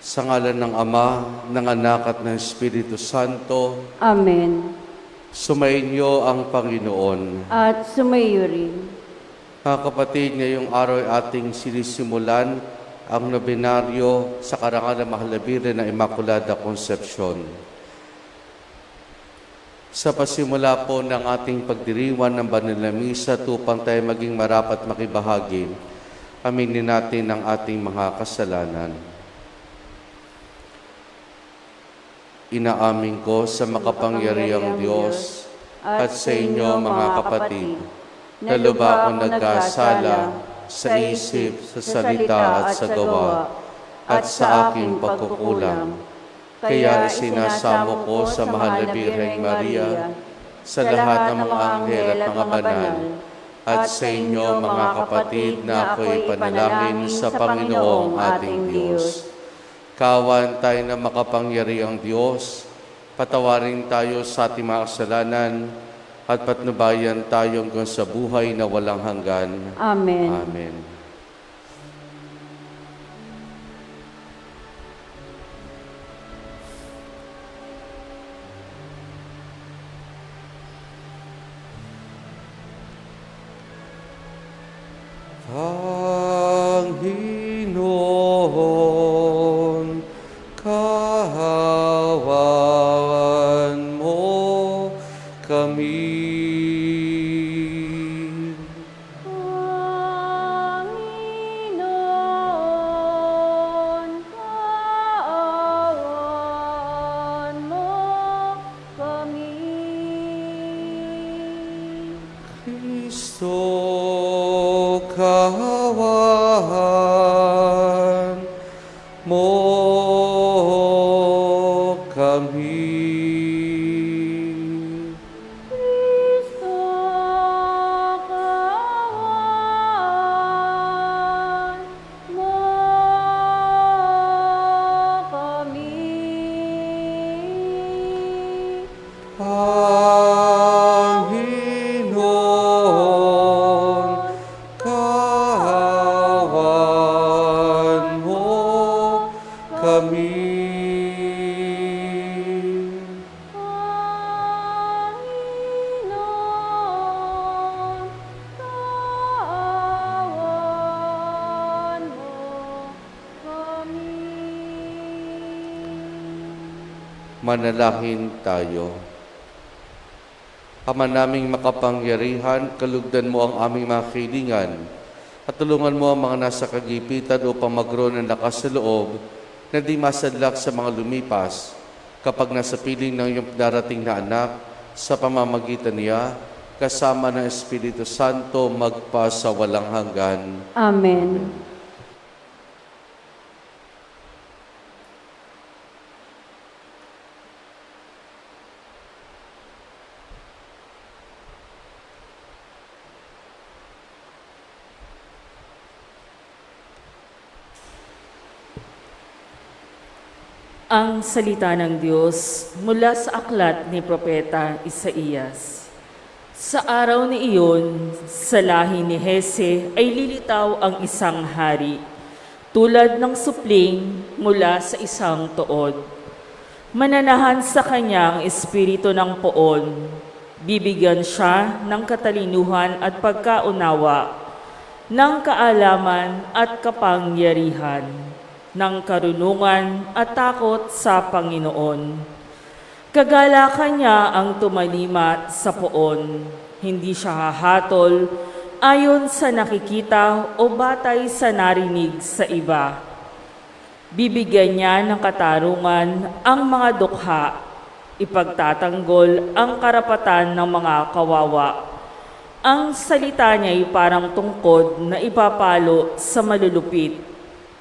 Sa ngalan ng Ama, ng Anak at ng Espiritu Santo, Amen. sumainyo ang Panginoon. At sumayo rin. Mga kapatid, ngayong araw ay ating sinisimulan ang nobinaryo sa karangalan ng Mahalabire na Immaculada Concepcion. Sa pasimula po ng ating pagdiriwang ng Banal na Misa, tupang tayo maging marapat makibahagi, aminin natin ang ating mga kasalanan. Inaamin ko sa makapangyarihang Diyos at sa inyo mga kapatid, na lubha akong nagkasala sa isip, sa salita at sa gawa, at sa aking pagkukulang. Kaya isinasamo ko sa mahal na Birheng Maria, sa lahat ng mga anghel at mga banal, at sa inyo mga kapatid na ako'y panalangin sa Panginoong ating Diyos. Kawan tayo na makapangyarihang Diyos, patawarin tayo sa ating mga kasalanan, at patnubayan tayo hanggang sa buhay na walang hanggan. Amen. Amen. Panginoon, kahawagan mo kami. Panginoon, kaawaan mo kami. Kristo, kahawagan mo kami. Kristo, kaawaan mo kami. Panginoon, kahawagan mo kami. Panginoon, kaawaan mo kami. Manalangin tayo. Ama naming makapangyarihan, kalugdan mo ang aming mga kahilingan at tulungan mo ang mga nasa kagipitan upang magkaroon ng lakas sa loob na di masadlak sa mga lumipas kapag nasa piling ng iyong darating na anak sa pamamagitan niya kasama ng Espiritu Santo magpa sa walang hanggan. Amen. Ang salita ng Diyos mula sa aklat ni Propeta Isaías. Sa araw ni iyon, sa lahi ni Jese ay lilitaw ang isang hari, tulad ng supling mula sa isang tuod. Mananahan sa kanya ang espiritu ng poon, bibigyan siya ng katalinuhan at pagkaunawa, ng kaalaman at kapangyarihan, ng karunungan at takot sa Panginoon. Kagalakan niya ang tumalimat sa poon, hindi siya hahatol ayon sa nakikita o batay sa narinig sa iba. Bibigyan niya ng katarungan ang mga dukha, ipagtatanggol ang karapatan ng mga kawawa. Ang salita niya ay parang tungkod na ipapalo sa malulupit.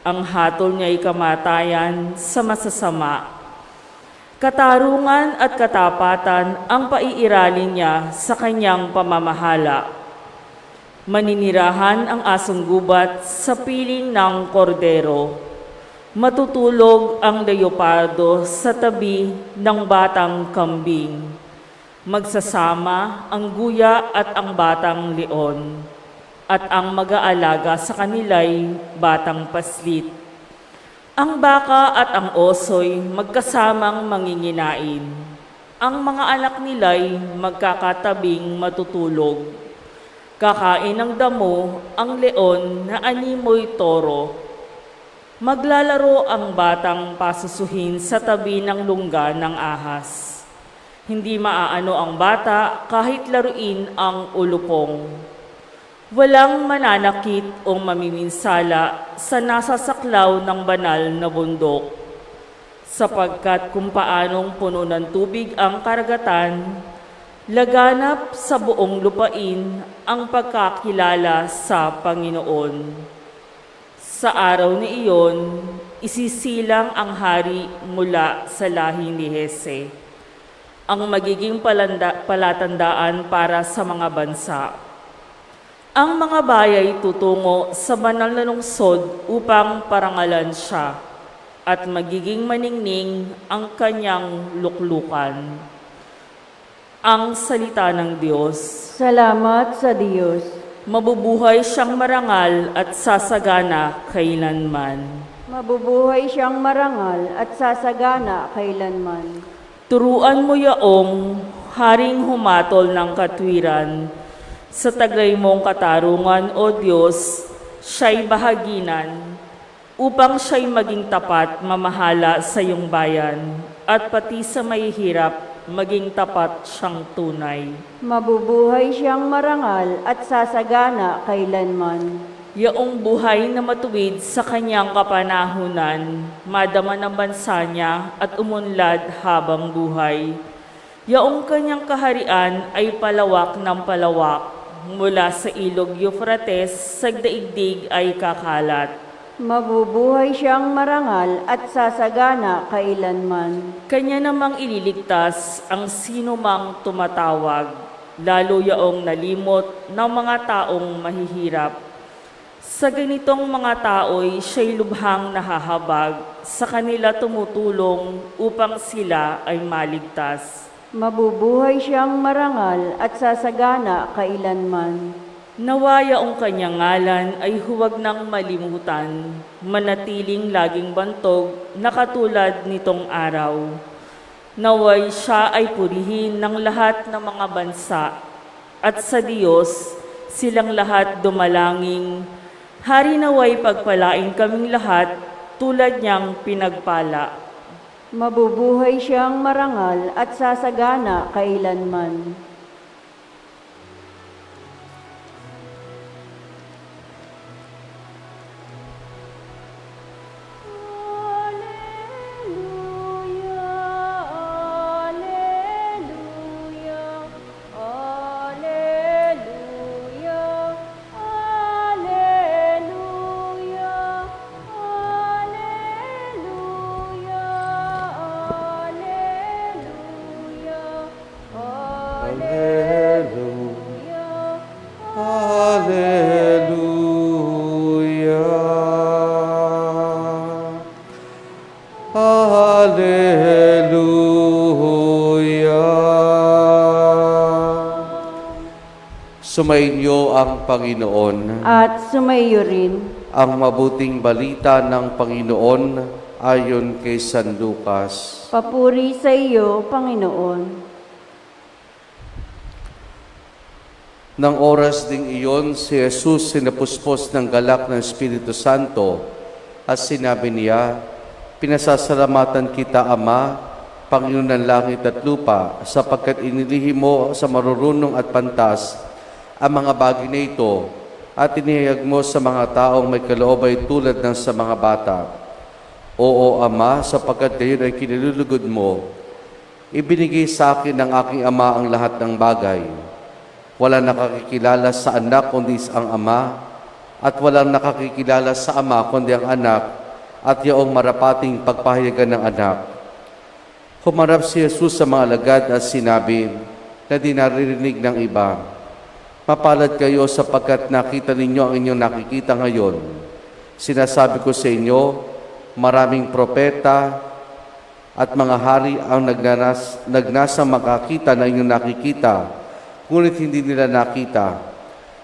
Ang hatol niya ay kamatayan sa masasama. Katarungan at katapatan ang paiiralin niya sa kanyang pamamahala. Maninirahan ang asong gubat sa piling ng kordero. Matutulog ang leopardo sa tabi ng batang kambing. Magsasama ang guya at ang batang leon. At ang mag-aalaga sa kanila'y batang paslit. Ang baka at ang oso'y magkasamang manginginain. Ang mga anak nila'y magkakatabing matutulog. Kakain ng damo ang leon na animoy toro. Maglalaro ang batang pasusuhin sa tabi ng lungga ng ahas. Hindi maaano ang bata kahit laruin ang ulupong. Walang mananakit o mamiminsala sa nasasaklaw ng banal na bundok. Sapagkat kung paanong puno ng tubig ang karagatan, laganap sa buong lupain ang pagkakilala sa Panginoon. Sa araw na iyon, isisilang ang hari mula sa lahi ni Jese, ang magiging palatandaan para sa mga bansa. Ang mga bayay tutungo sa banal na lungsod upang parangalan siya, at magiging maningning ang kanyang luklukan. Ang salita ng Diyos. Salamat sa Diyos. Mabubuhay siyang marangal at sasagana kailanman. Mabubuhay siyang marangal at sasagana kailanman. Turuan mo yaong haring humatol ng katwiran. Sa taglay mong katarungan, O Diyos, siya'y bahaginan, upang siya'y maging tapat mamahala sa iyong bayan, at pati sa mahihirap, maging tapat siyang tunay. Mabubuhay siyang marangal at sasagana kailanman. Yaong buhay na matuwid sa kanyang kapanahunan, madama ng bansa niya at umunlad habang buhay. Yaong kanyang kaharian ay palawak ng palawak, mula sa ilog Euphrates sa daigdig ay kakalat. Mabubuhay siyang marangal at sasagana kailanman. Kanya namang ililigtas ang sino mang tumatawag, lalo yaong nalimot ng mga taong mahihirap. Sa ganitong mga tao'y siya'y lubhang nahahabag, sa kanila tumutulong upang sila ay maligtas. Mabubuhay siyang marangal at sasagana kailanman. Nawa yaong kanyang ngalan ay huwag nang malimutan, manatiling laging bantog na katulad nitong araw. Naway siya ay purihin ng lahat ng mga bansa, at sa Diyos silang lahat dumalangin. Hari naway pagpalain kaming lahat tulad niyang pinagpala. Mabubuhay siyang marangal at sasagana kailanman. Sumainyo ang Panginoon. At sumaiyo rin. Ang mabuting balita ng Panginoon ayon kay San Lucas. Papuri sa iyo, Panginoon. Nang oras ding iyon, si Jesus sinapuspos ng galak ng Espiritu Santo at sinabi niya, "Pinasasalamatan kita, Ama, Panginoon ng langit at lupa, sapagkat inilihim mo sa marurunong at pantas ang mga bagay na ito at inihayag mo sa mga taong may kaloobay tulad ng sa mga bata. Oo, Ama, sapagkat gayon ay kinilulugod mo. Ibinigay sa akin ng aking Ama ang lahat ng bagay. Walang nakakikilala sa anak kundi ang Ama, at walang nakakikilala sa Ama kundi ang anak, at yaong marapating pagpahayagan ng anak." Humarap si Jesus sa mga alagad at sinabi na di naririnig ng iba, "Mapalad kayo sapagkat nakita ninyo ang inyong nakikita ngayon. Sinasabi ko sa inyo, maraming propeta at mga hari ang nagnasang makakita na inyong nakikita, ngunit hindi nila nakita.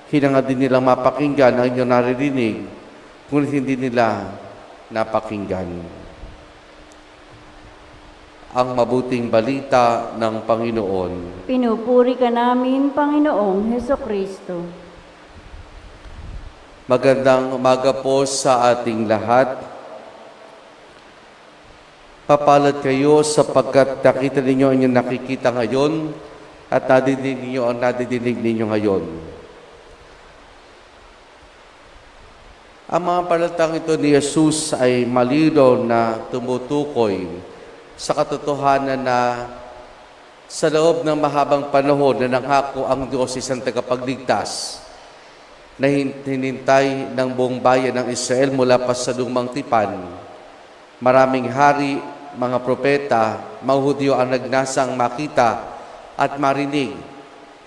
Hinangad din nilang mapakinggan ang inyong naririnig, ngunit hindi nila na pakinggan. Ang mabuting balita ng Panginoon. Pinupuri ka namin, Panginoong Hesukristo. Magandang umaga po sa ating lahat. Papalad kayo sapagkat nakita ninyo ang inyong nakikita ngayon at nadidinig ninyo ang nadidinig ninyo ngayon. Ang mga palatang ito ni Jesus ay malinaw na tumutukoy sa katotohanan na sa loob ng mahabang panahon na nangako ang Diyos isang tagapagligtas na hinintay ng buong bayan ng Israel mula pa sa lumang tipan. Maraming hari, mga propeta, mga Hudyo ang nagnasang makita at marinig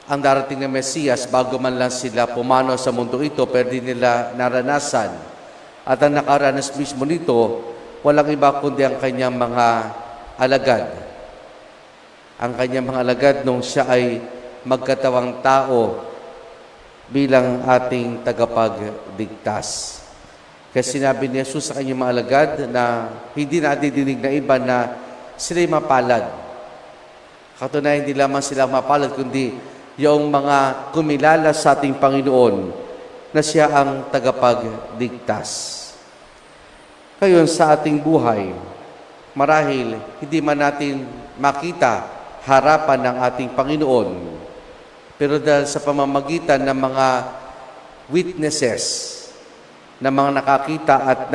ang darating na Mesiyas bago man lang sila pumanaw sa mundo ito, pero di nila naranasan. At ang nakaranas mismo nito, walang iba kundi ang kanyang mga alagad. Ang kanyang mga alagad nung siya ay magkatawang tao bilang ating tagapagligtas. Kasi sinabi ni Jesus sa kanyang mga alagad na hindi nadidinig na iba na sila'y mapalad. Katunayan, hindi lamang sila mapalad, kundi yung mga kumilala sa ating Panginoon na siya ang tagapagligtas. Ngayon sa ating buhay, marahil hindi man natin makita harapan ng ating Panginoon, pero dahil sa pamamagitan ng mga witnesses, na mga nakakita at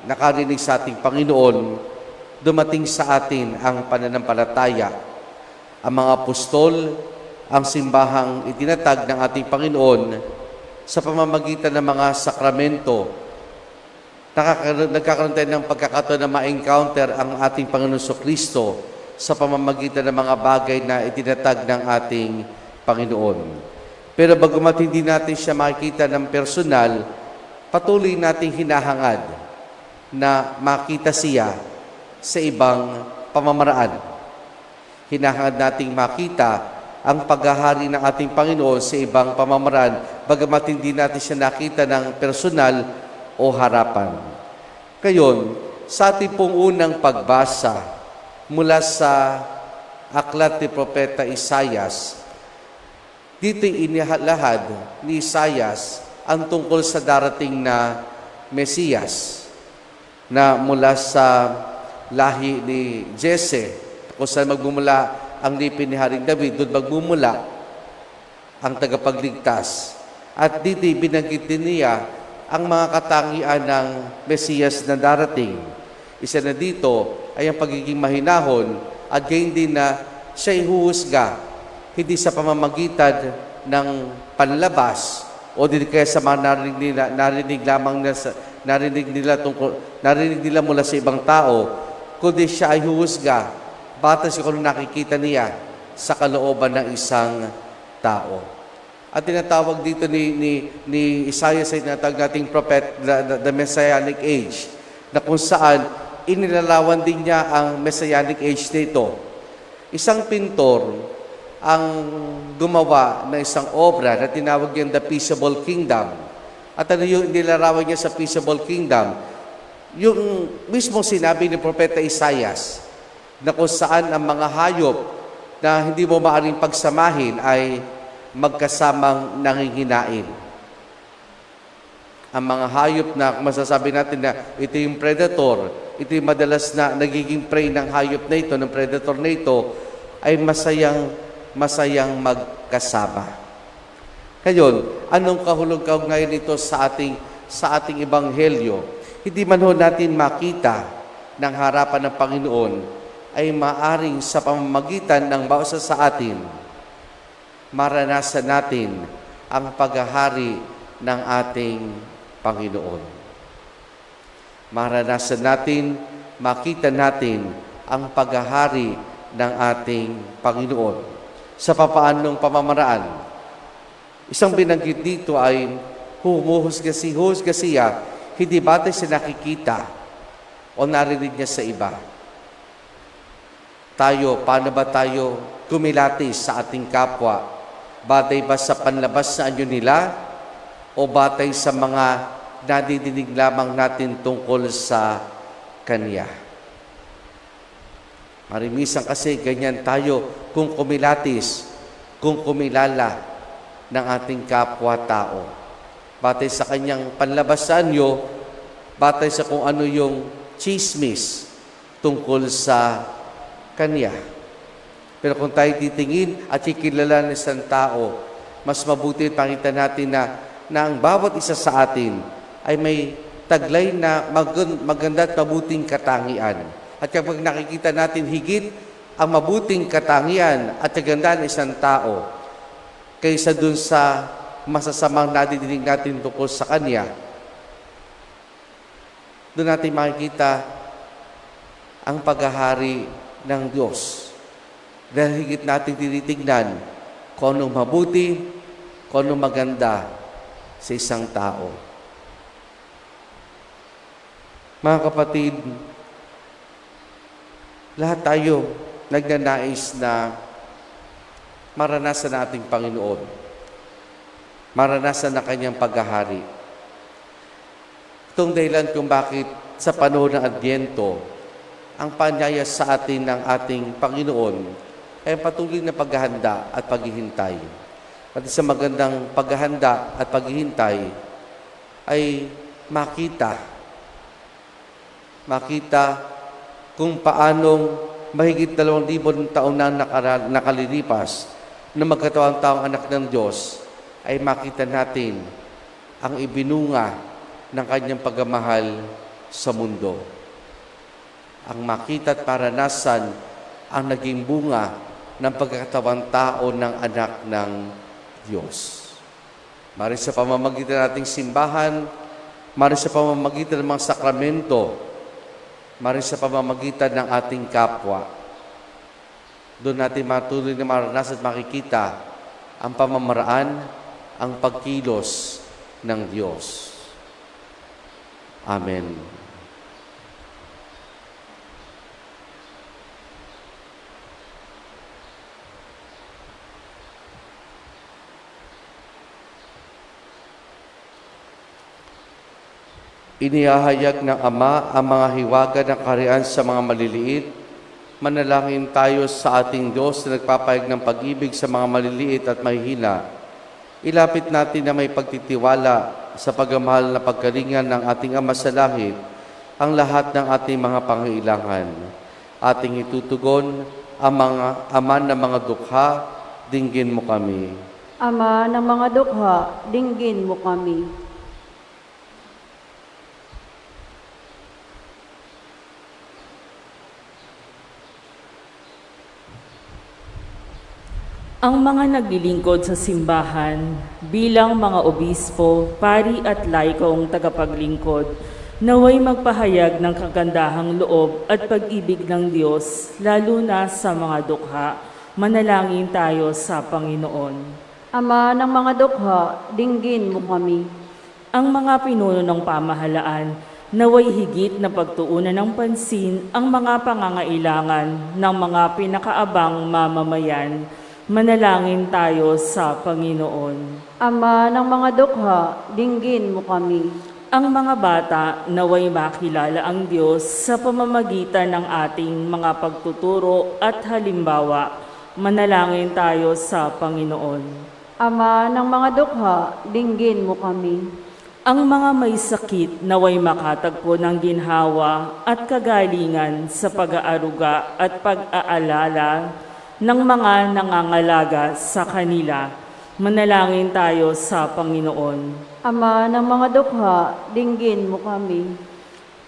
nakarinig sa ating Panginoon, dumating sa atin ang pananampalataya. Ang mga apostol, ang simbahang itinatag ng ating Panginoon sa pamamagitan ng mga sakramento. Nagkakaroon tayo ng pagkakataon na ma-encounter ang ating Panginoon Kristo sa pamamagitan ng mga bagay na itinatag ng ating Panginoon. Pero bagamat hindi natin siya makikita ng personal, patuloy nating hinahangad na makita siya sa ibang pamamaraan. Hinahangad nating makita ang paghahari ng ating Panginoon sa ibang pamamaraan, bagamat hindi natin siya nakita ng personal o harapan. Ngayon, sa ating pong unang pagbasa mula sa aklat ni Propeta Isaias, dito'y inilahad ni Isaias ang tungkol sa darating na Mesiyas na mula sa lahi ni Jesse, kung saan magmumula ang lipin ni Haring David, doon magmumula ang tagapagligtas. At dito binanggit din niya ang mga katangian ng Mesiyas na darating. Isa na dito ay ang pagiging mahinahon at gayon din na siya'y huhusga, hindi sa pamamagitan ng panlabas o di kaya sa mga narinig nila mula sa ibang tao, kundi siya ay huhusga batay sa kung nakikita niya sa kalooban ng isang tao. At tinatawag dito ni Isaiah sa tinatawag nating prophet, the Messianic Age, na kung saan inilalawan din niya ang Messianic Age nito. Isang pintor ang gumawa ng isang obra na tinawag niyang The Peaceable Kingdom. At ano yung nilarawan niya sa Peaceable Kingdom? Yung mismong sinabi ni Propeta Isaias, na kung saan ang mga hayop na hindi mo maaaring pagsamahin ay magkasamang nanginginain. Ang mga hayop na masasabi natin na ito yung predator, ito yung madalas na nagiging prey ng hayop na ito, ng predator na ito, ay masayang magkasama. Ngayon, anong kahulog-kahugnayan nito sa ating ebanghelyo? Hindi man ho natin makita ng harapan ng Panginoon, ay maaring sa pamamagitan ng bawat isa sa atin, maranasan natin ang paghahari ng ating Panginoon. Maranasan natin, makita natin ang paghahari ng ating Panginoon sa papaanong pamamaraan. Isang binanggit dito ay humuhusga siya, hindi batay sa nakikita o narinig niya sa iba. Paano ba tayo kumilatis sa ating kapwa? Batay ba sa panlabas na anyo nila o batay sa mga nadidinig lamang natin tungkol sa Kanya. Marimisan kasi ganyan tayo kung kumilatis, kung kumilala ng ating kapwa-tao. Batay sa kanyang panlabasan nyo, batay sa kung ano yung chismis tungkol sa Kanya. Pero kung tayo titingin at kikilala ng isang tao, mas mabuti pakita natin na ang bawat isa sa atin ay may taglay na maganda at mabuting katangian. At kapag nakikita natin higit ang mabuting katangian at kagandahan ng isang tao kaysa dun sa masasamang nadidinig natin tungkol sa Kanya, doon natin makikita ang paghahari ng Diyos. Dahil higit natin tinitignan kung anong mabuti, kung anong maganda sa isang tao. Mga kapatid, lahat tayo nagnanais na maranasan ang ating Panginoon. Maranasan ang Kanyang paghahari. Itong dahilan kung bakit sa panahon ng Adbyento, ang panyaya sa atin ng ating Panginoon ay patuloy na paghahanda at paghihintay. At sa magandang paghahanda at paghihintay ay makita kung paanong mahigit 2,000 taon na nakalilipas na magkatawang taong anak ng Diyos ay makita natin ang ibinunga ng Kanyang pagmamahal sa mundo. Ang makita at paranasan ang naging bunga ng pagkakatawang tao ng anak ng Diyos. Mari sa pamamagitan nating simbahan, mari sa pamamagitan ng mga sakramento, mari sa pamamagitan ng ating kapwa. Doon natin matuloy na maranasan at makikita ang pamamaraan, ang pagkilos ng Diyos. Amen. Inihahayag ng Ama ang mga hiwaga ng kaharian sa mga maliliit. Manalangin tayo sa ating Diyos na nagpapahayag ng pag-ibig sa mga maliliit at mahihina. Ilapit natin na may pagtitiwala sa pagmamahal na pagkalingan ng ating Ama sa langit ang lahat ng ating mga pangailangan. Ating itutugon ang mga Ama ng mga dukha, dinggin mo kami. Ama ng mga dukha, dinggin mo kami. Ang mga naglilingkod sa simbahan bilang mga obispo, pari at laikong tagapaglingkod, naway magpahayag ng kagandahang loob at pag-ibig ng Diyos, lalo na sa mga dukha. Manalangin tayo sa Panginoon. Ama ng mga dukha, dinggin mo kami. Ang mga pinuno ng pamahalaan, naway higit na pagtuunan ng pansin ang mga pangangailangan ng mga pinakaabang mamamayan. Manalangin tayo sa Panginoon. Ama ng mga dukha, dinggin mo kami. Ang mga bata naway makilala ang Diyos sa pamamagitan ng ating mga pagtuturo at halimbawa. Manalangin tayo sa Panginoon. Ama ng mga dukha, dinggin mo kami. Ang mga may sakit naway makatagpo ng ginhawa at kagalingan sa pag-aaruga at pag-aalala ng mga nangangalaga sa kanila. Manalangin tayo sa Panginoon. Ama ng mga dukha, dinggin mo kami.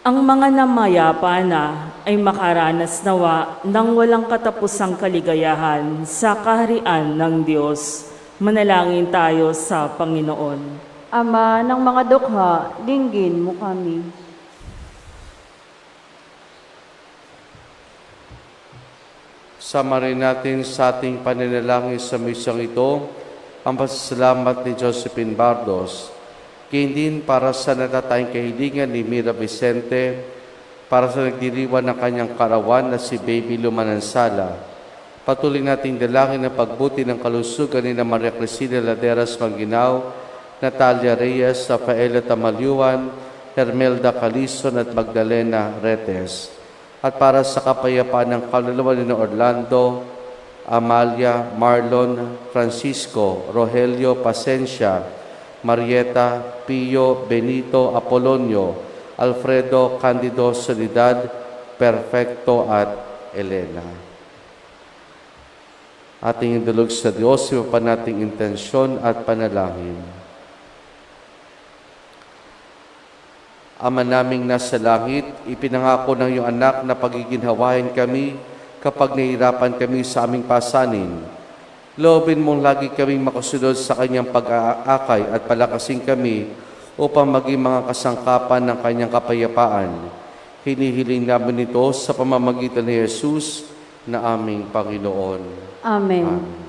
Ang mga namayapa na ay makaranas nawa ng walang katapusang kaligayahan sa kaharian ng Diyos. Manalangin tayo sa Panginoon. Ama ng mga dukha, dinggin mo kami. Sama rin natin sa ating paninalangin sa misang ito ang pasasalamat ni Josephine Bardos, kain din para sa natatayang kahilingan ni Mira Vicente, para sa nagdiriwan ng kanyang karawan na si Baby Lumanansala. Patuloy nating dalangin ang pagbuti ng kalusugan ni Maria Cristina Laderas Mangginaw, Natalia Reyes, Rafaela Tamalyuan, Hermelda Calison at Magdalena Retes. At para sa kapayapaan ng kaluluwa ni Orlando, Amalia, Marlon, Francisco, Rogelio Pasencia, Marieta, Pio, Benito, Apolonio, Alfredo, Candido, Solidad, Perfecto at Elena. Ating indulog sa Diyos, iba pa nating intensyon at panalangin. Ama naming nasa langit, ipinangako ng iyong anak na pagiginhawain kami kapag nahihirapan kami sa aming pasanin. Loobin mong lagi kaming makasunod sa kanyang pag-aakay at palakasin kami upang maging mga kasangkapan ng kanyang kapayapaan. Hinihiling namin ito sa pamamagitan ni Jesus na aming Panginoon. Amen. Amen.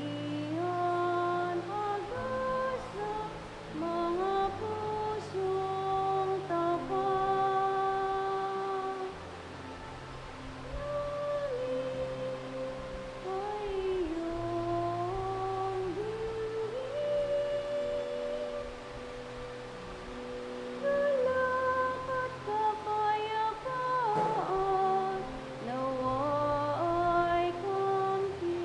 Kabutihan, pag-asa, mga pusong tapat. Langit ay iyong dinggin. Galak at kapayapaan, nawa ay kamtin.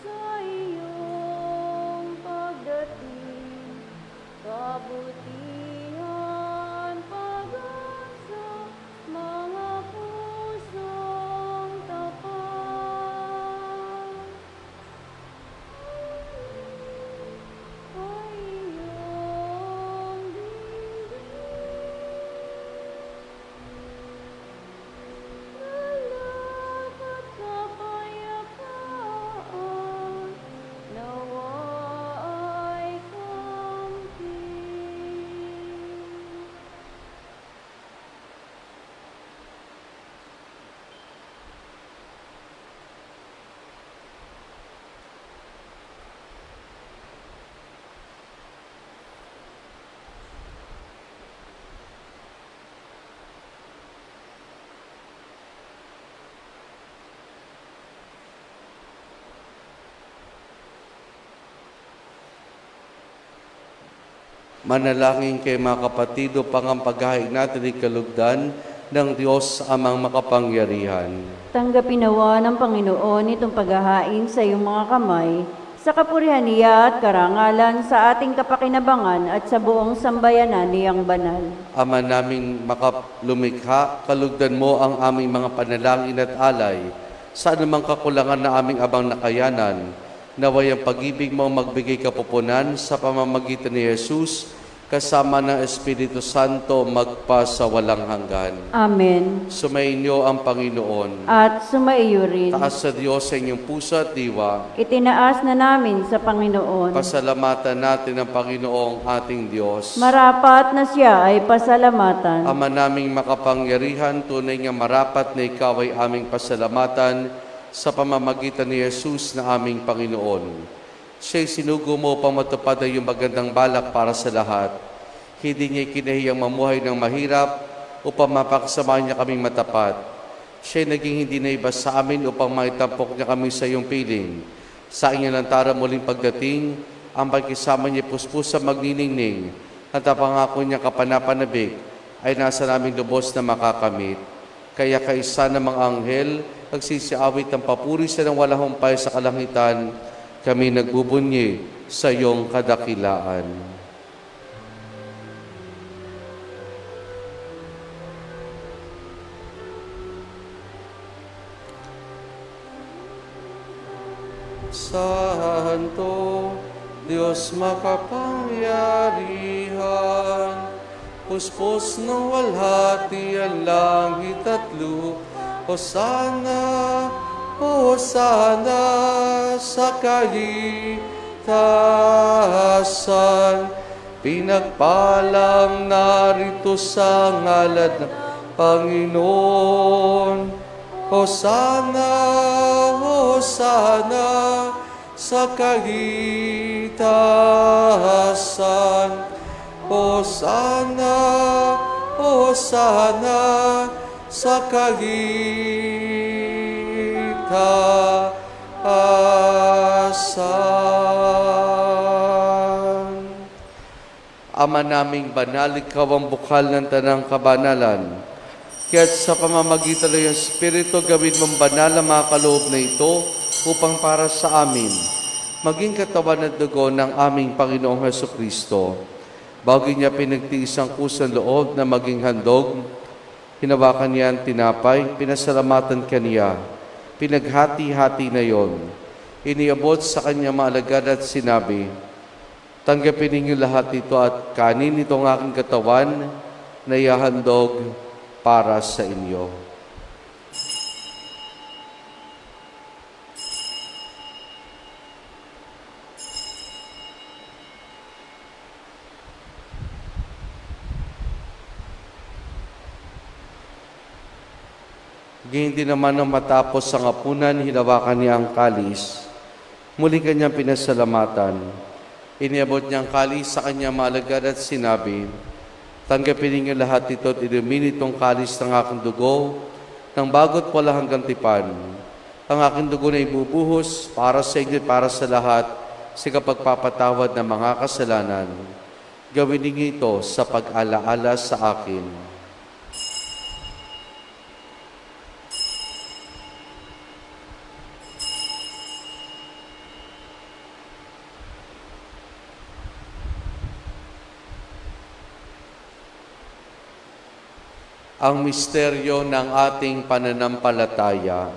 Sa iyong pagdating, kabutihan, pag-asa, mga pusong tapat. Ay iyong dinggin. Galak at kapayapaan, nawa ay kamtin. Manalangin kay mga kapatid upang ang paghahain natin ay kalugdan ng Diyos amang makapangyarihan. Tanggapin nawa ng Panginoon itong paghahain sa iyong mga kamay, sa kapurihan niya at karangalan sa ating kapakinabangan at sa buong sambayanan niyang banal. Ama naming makalumikha, kalugdan mo ang aming mga panalangin at alay sa anumang kakulangan na aming abang nakayanan. Naway ang pag-ibig mo magbigay kapupunan sa pamamagitan ni Jesus kasama ng Espiritu Santo magpa sa walang hanggan. Amen. Sumainyo ang Panginoon. At sumaiyo rin. Taas sa Diyos sa inyong puso at diwa. Itinaas na namin sa Panginoon. Pasalamatan natin ang Panginoong ating Diyos. Marapat na siya ay pasalamatan. Ama naming makapangyarihan, tunay nga marapat na ikaw ay aming pasalamatan sa pamamagitan ni Jesus na aming Panginoon. Siya'y sinugo mo upang matupad ay yung magandang balak para sa lahat. Hindi niya kinahiyang mamuhay ng mahirap upang mapakasama niya kaming matapat. Siya'y naging hindi na iba sa amin upang maitampok niya kami sa iyong piling. Sa inyong lantara muling pagdating, ang pagkisama niya puspusa magniningning at ang pangako niya kapanapanabik ay nasa naming lubos na makakamit. Kaya kaisa ng mga anghel, nagsisiawit ng papuri sa ng walang humpay sa kalangitan, kami nagbubunyi sa iyong kadakilaan. Santo, Diyos makapangyarihan, puspos ng walhati ang langit at lupa, Hosana, Hosana sa kaligtasan. Pinagpalang narito sa ngalan ng Panginoon. Hosana, Hosana sa kaligtasan. Hosana, Hosana sa kaligtasan. Ama naming banal, ikaw ang bukal ng tanang kabanalan. Kaya't sa pamamagitan ng iyong Espiritu, gawin mong banal ang mga kaloob na ito upang para sa amin, maging katawan at dugo ng aming Panginoong Hesukristo. Bago niya pinagtiis ang kusang loob na maging handog, hinawakan niya ang tinapay, pinasalamatan kaniya, pinaghati-hati na yon. Iniabot sa kanya mga alagad at sinabi, tanggapin ninyo lahat ito at kanin itong aking katawan na ihahandog para sa inyo. Ganyan din naman nang matapos ang hapunan, hinawakan niya ang kalis. Muli kanyang pinasalamatan. Iniabot niya ang kalis sa kanyang malagad at sinabi, tanggapin ninyo lahat ito at inumin itong kalis ng aking dugo ng bago't wala hanggang tipan. Ang aking dugo na ibubuhos para sa inyo at para sa lahat sa kapagpapatawad ng mga kasalanan. Gawin ninyo ito sa pag-alaala sa akin. Ang misteryo ng ating pananampalataya.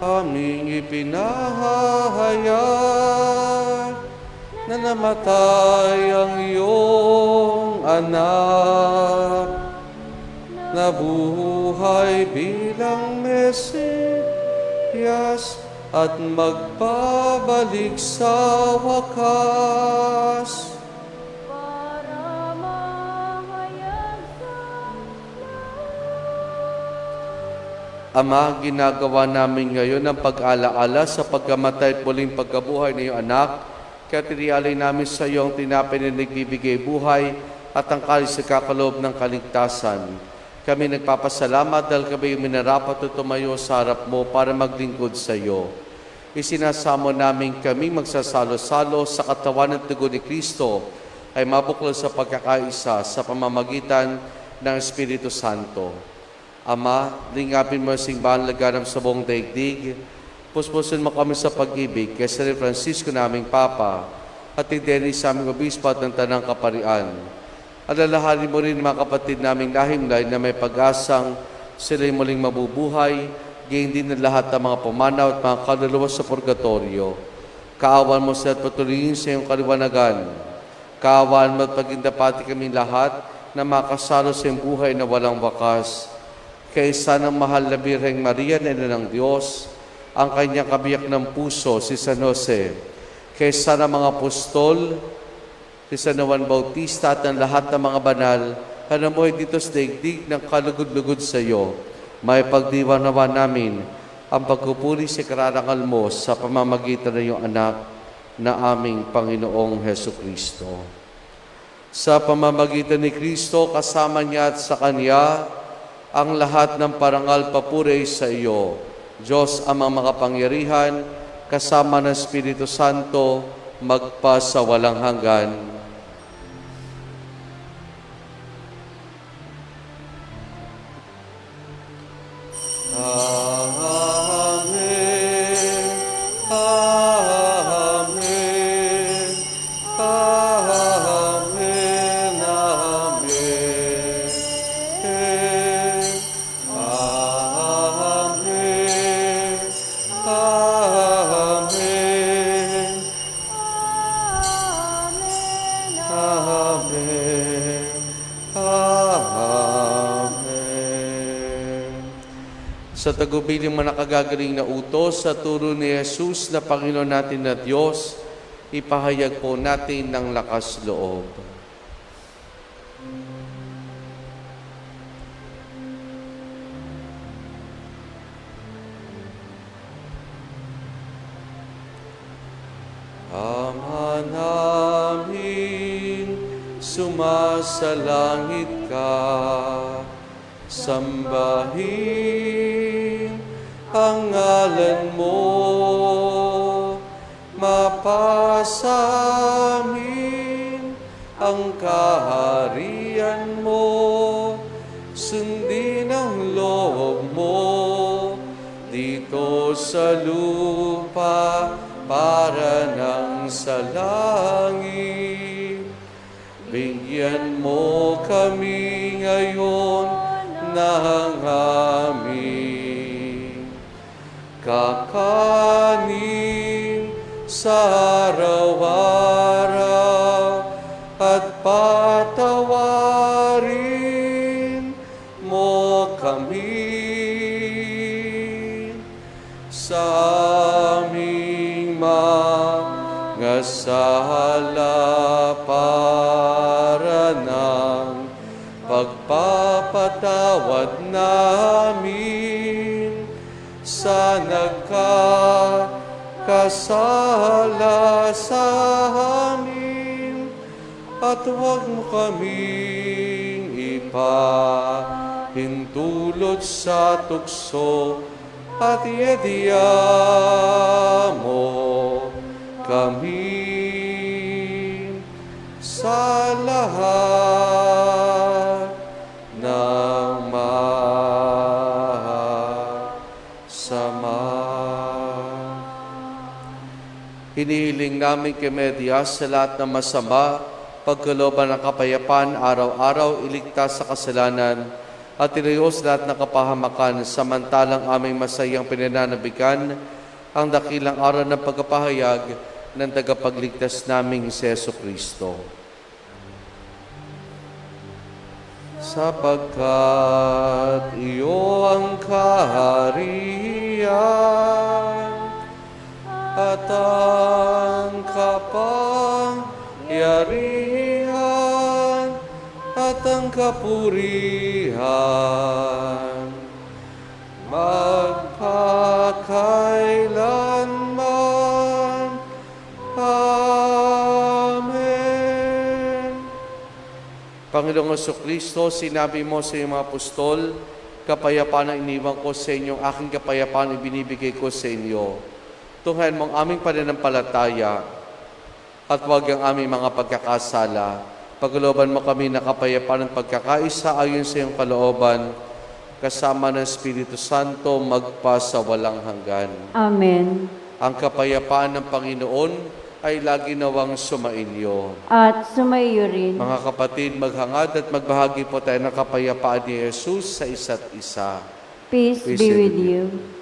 Aming ipinahayag na namatay ang iyong anak, nabuhay bilang Mesiyas at magbabalik sa wakas. Ama, ginagawa namin ngayon ang pag-alaala sa pagkamatay at muling pagkabuhay ng iyong anak. Kaya tinialay namin sa iyo ang tinapay na nagbibigay buhay at ang kalis na kakaloob ng kaligtasan. Kami nagpapasalamat dahil kami yung minarapat at tumayo sa harap mo para maglingkod sa iyo. Isinasamo namin kami magsasalo-salo sa katawan at dugo ni Kristo ay mabuklod sa pagkakaisa sa pamamagitan ng Espiritu Santo. Ama, lingapin mo ang simbahan laganap sa buong daigdig. Puspusin mo kami sa pag-ibig kay San Francisco naming Papa at Dennis sa aming obispo at ng Tanang Kaparian. Alalahanin mo rin mga kapatid naming lahimlay na may pag-asang sila'y muling mabubuhay, gayon din ng lahat ng mga pumanaw at mga kaluluwa sa purgatorio. Kaawan mo sa at patuloyin sa iyong kaliwanagan. Kaawan mo at pagindapati kaming lahat na makasalo sa iyong buhay na walang wakas. Kaysa ng mahal na Birheng Maria na Ina ng Diyos, ang kanyang kabiyak ng puso, si San Jose, kaysa ng mga apostol, si San Juan Bautista at ng lahat ng mga banal, hanamoy dito sa daigdig ng kalugod-lugod sa iyo, may pagdiwanawa namin ang pagpupuri sa kararangal mo sa pamamagitan ng iyong anak na aming Panginoong Hesukristo. Sa pamamagitan ni Kristo, kasama niya at sa Kanya, ang lahat ng parangal papuri sa iyo, Diyos amang makapangyarihan, kasama ng Espiritu Santo, magpa sa walang hanggan. Amen. Amen. Amen. Amen. Amen. Sa tagubiling mga nakagagaling na utos sa turo ni Jesus na Panginoon natin na Diyos, ipahayag po natin ng lakas loob. Ama namin, sumasalangit ka, sambahin ang ngalan mo, mapasamin ang kaharian mo, sundin ang loob mo, dito sa lupa para nang sa langit. Bigyan mo kami ngayon ng aming kakanin sa araw-araw at patawarin mo kami sa aming mga sala para ng pagpapatawad namin sa nagkakasala sa amin, at huwag mo kaming ipahintulot sa tukso, at iadya mo kami sa lahat ng masama. Hinihiling namin kay Medias sa lahat ng masama, pagkalooban ng kapayapaan, araw-araw iligtas sa kasalanan, at tinayos lahat ng kapahamakan, samantalang aming masayang pinananabikan ang dakilang araw ng pagpapahayag ng tagapagligtas naming si Jesucristo. Sapagkat iyo ang kaharian at ang kapangyarihan at ang kapurihan magpakailanman. Amen. Panginoong Jesucristo, sinabi mo sa iyong mga apostol, kapayapaan ang iniwan ko sa inyo, aking kapayapaan ibinibigay ko sa inyo. Tunghayan mo ang aming pananampalataya at huwag ang aming mga pagkakasala. Pagkalooban mo kami na kapayapaan at pagkakaisa ayon sa iyong kalooban, kasama ng Espiritu Santo magpa sa walang hanggan. Amen. Ang kapayapaan ng Panginoon ay lagi nawang sumainyo. At sumaiyo rin. Mga kapatid, maghangad at magbahagi po tayo ng kapayapaan ni Jesus sa isa't isa. Peace be with you. Ng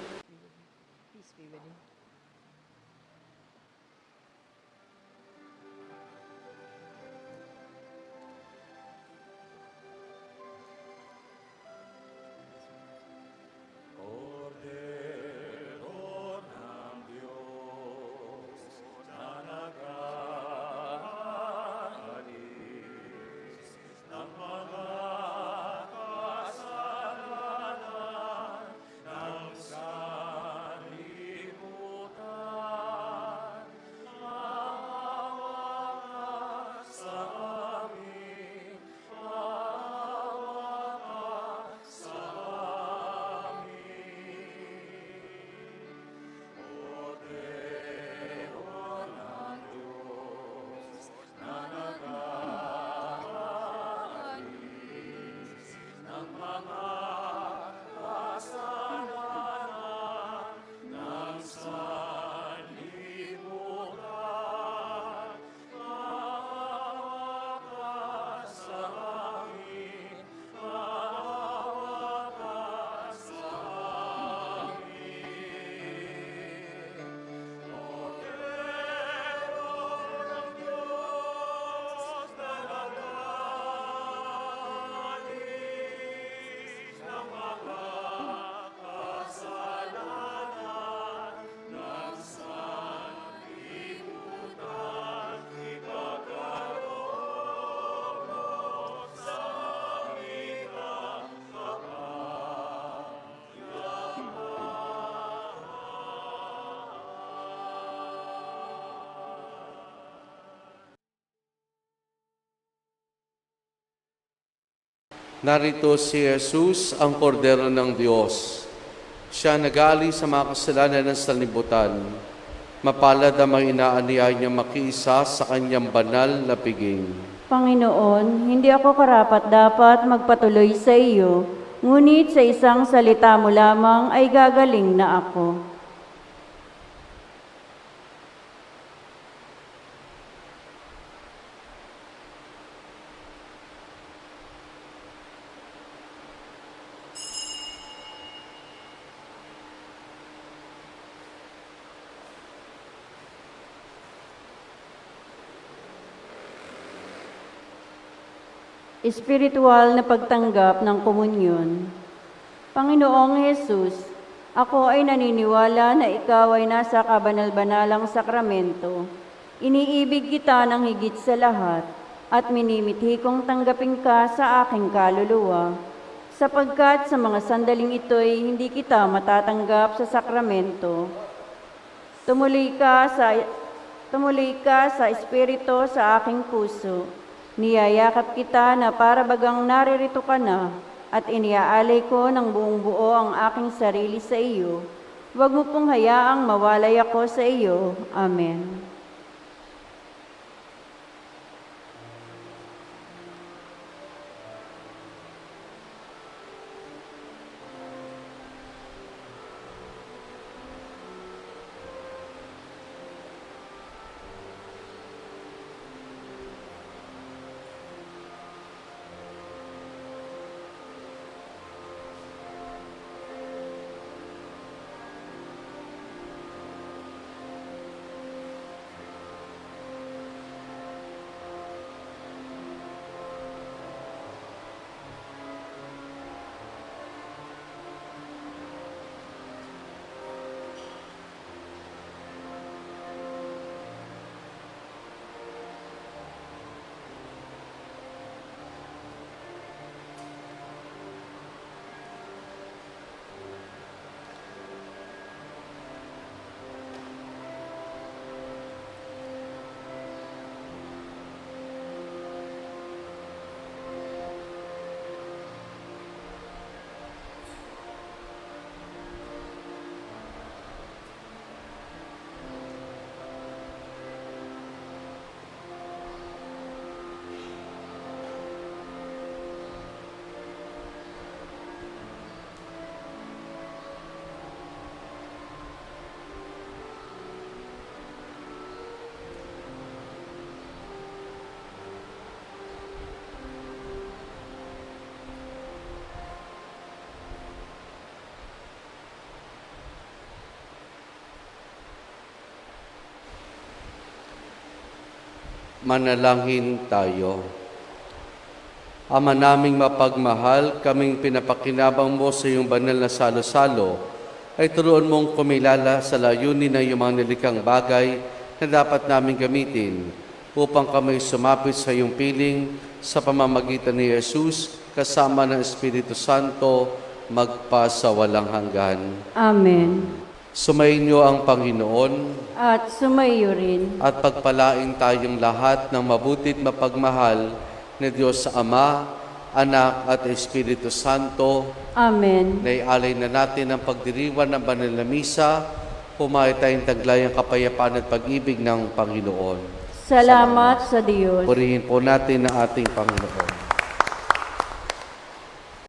Narito si Jesus, ang kordero ng Diyos. Siya nagali sa mga kasalanan ng sanlibutan. Mapalad ang mga inaaniya niya makiisa sa kanyang banal na piging. Panginoon, hindi ako karapat-dapat magpatuloy sa iyo, ngunit sa isang salita mo lamang ay gagaling na ako. Espiritual na pagtanggap ng komunyon. Panginoong Hesus, ako ay naniniwala na ikaw ay nasa kabanal-banalang sakramento. Iniibig kita ng higit sa lahat at minimithi kong tanggapin ka sa aking kaluluwa. Sapagkat sa mga sandaling ito'y hindi kita matatanggap sa sakramento. Tumuloy ka sa Espiritu sa aking puso. Niyayakap kita na para bagang naririto ka na at iniaalay ko ng buong buo ang aking sarili sa iyo. Huwag mo pong hayaang mawalay ako sa iyo. Amen. Manalangin tayo. Ama naming mapagmahal, kaming pinapakinabang mo sa iyong banal na salo-salo, ay turuan mong kumilala sa layunin ng iyong mga nilikang bagay na dapat naming gamitin upang kami sumapit sa iyong piling sa pamamagitan ni Jesus kasama ng Espiritu Santo magpasawalang hanggan. Amen. Sumainyo ang Panginoon At sumaiyo rin. at pagpalain tayong lahat ng mabuti't mapagmahal ni Diyos sa Ama, Anak at Espiritu Santo. Amen. Naialay na natin ang pagdiriwan ng banal na misa, humay tayong taglay ang kapayapaan at pag-ibig ng Panginoon. Salamat sa Diyos. Purihin po natin ang ating Panginoon.